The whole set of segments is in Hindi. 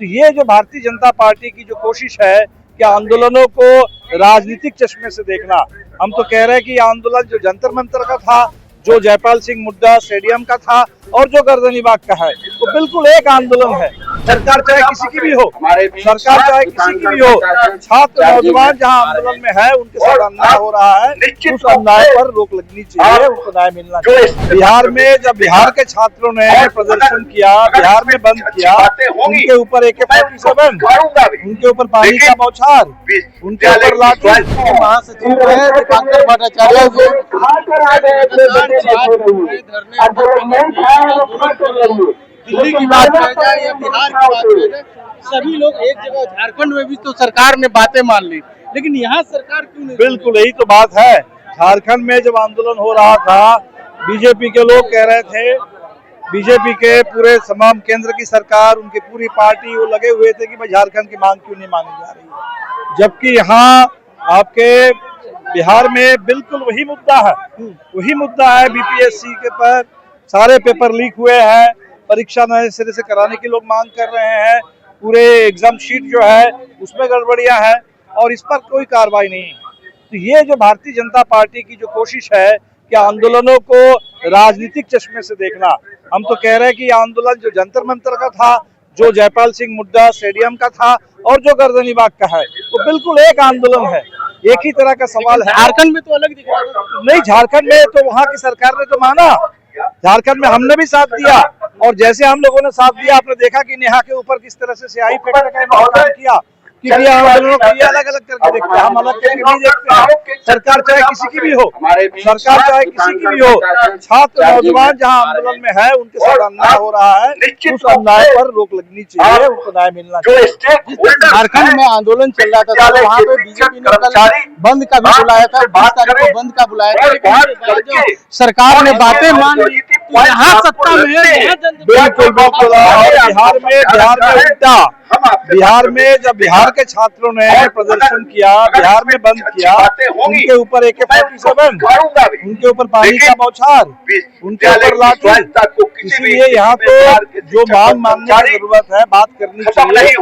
तो ये जो भारतीय जनता पार्टी की जो कोशिश है कि आंदोलनों को राजनीतिक चश्मे से देखना, हम तो कह रहे हैं कि ये आंदोलन जो जंतर मंतर का था, जो जयपाल सिंह मुड्डा स्टेडियम का था और जो गर्दनी बाग का है, वो बिल्कुल एक आंदोलन है। सरकार चाहे किसी की भी हो, सरकार चाहे किसी की भी हो, छात्र नौजवान जहां आंदोलन में है उनके साथ अन्याय हो रहा है, उस अन्याय पर रोक लगनी चाहिए, उनको न्याय मिलना चाहिए। बिहार में जब बिहार के छात्रों ने प्रदर्शन किया, बिहार में बंद किया, उनके ऊपर AK-47, उनके ऊपर पानी का बौछार, उनके ऊपर लाठी, महासचिव है दीपांकर भट्टाचार्य दिल्ली की बात किया जाए या बिहार की बात किया जाए, सभी लोग एक जगह, झारखंड में भी तो सरकार ने बातें मान ली, लेकिन यहाँ सरकार क्यों नहीं? बिल्कुल यही तो बात है। झारखंड में जब आंदोलन हो रहा था, बीजेपी के लोग कह रहे थे, बीजेपी के पूरे तमाम केंद्र की सरकार, उनकी पूरी पार्टी वो लगे हुए थे कि भाई झारखंड की मांग क्यों नहीं मानी जा रही, जबकि यहाँ आपके बिहार में बिल्कुल वही मुद्दा है, वही मुद्दा है। BPSC के पर सारे पेपर लीक हुए हैं, परीक्षा नए सिरे से कराने की लोग मांग कर रहे हैं, पूरे एग्जाम शीट जो है उसमें गड़बड़ियां हैं और इस पर कोई कार्रवाई नहीं। तो ये जो भारतीय जनता पार्टी की जो कोशिश है कि आंदोलनों को राजनीतिक चश्मे से देखना, हम तो कह रहे हैं कि ये आंदोलन जो जंतर मंतर का था, जो जयपाल सिंह मुड्डा स्टेडियम का था और जो गर्दनी बाग का है, वो बिल्कुल एक आंदोलन है, एक ही तरह का सवाल है। झारखंड में तो अलग दिख रहा था। नहीं, झारखंड में तो वहाँ की सरकार ने तो माना, झारखंड में हमने भी साथ दिया और जैसे हम लोगों ने साथ दिया, आपने देखा कि नेहा के ऊपर किस तरह से स्याही फेंकने का इन्होंने किया कि आंदोलनों को ये अलग अलग करके देखते हैं, हम अलग करके नहीं देखते हैं। सरकार चाहे किसी की भी हो, सरकार चाहे किसी की भी हो, छात्र नौजवान जहां आंदोलन में है उनके साथ अन्याय हो रहा है, उस अन्याय पर रोक लगनी चाहिए, उनको न्याय मिलना चाहिए। झारखंड में आंदोलन चल रहा था तो वहाँ पे बीजेपी ने कल बंद का भी बुलाया था, 20 तारीख को बंद का बुलाया था, लेकिन सरकार ने बातें मान ली। यहाँ सत्ता में है, बिल्कुल बिल्कुल। बिहार में जब बिहार के छात्रों ने प्रदर्शन किया, बिहार में बंद किया, उनके ऊपर AK-47, उनके ऊपर पानी का बौछार, उनके ऊपर लाठी, इसलिए यहाँ तो जो मांग मानने की जरूरत है, बात करनी चाहिए।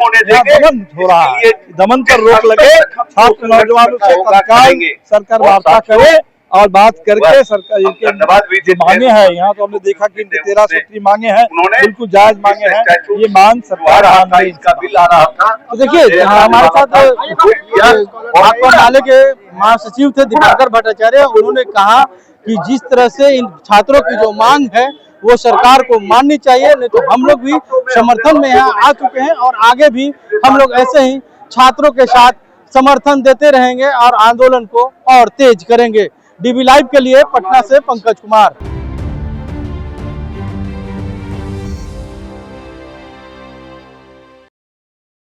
दमन हो रहा है, दमन पर रोक लगे, छात्र नौजवानों से तत्काल सरकार वार्ता करे और बात करके सरकार इनके मांगे हैं, यहाँ तो हमने देखा कि इनके 13 सूत्री मांगे हैं, बिल्कुल जायज मांगे हैं, ये मांग सरकार तो देखिए हमारे साथ भाकपा माले के महासचिव थे दीपांकर भट्टाचार्य, उन्होंने कहा कि जिस तरह से इन छात्रों की जो मांग है वो सरकार को माननी चाहिए, नहीं तो हम लोग भी समर्थन में यहाँ आ चुके हैं और आगे भी हम लोग ऐसे ही छात्रों के साथ समर्थन देते रहेंगे और आंदोलन को और तेज करेंगे। DB लाइव के लिए पटना से पंकज कुमार।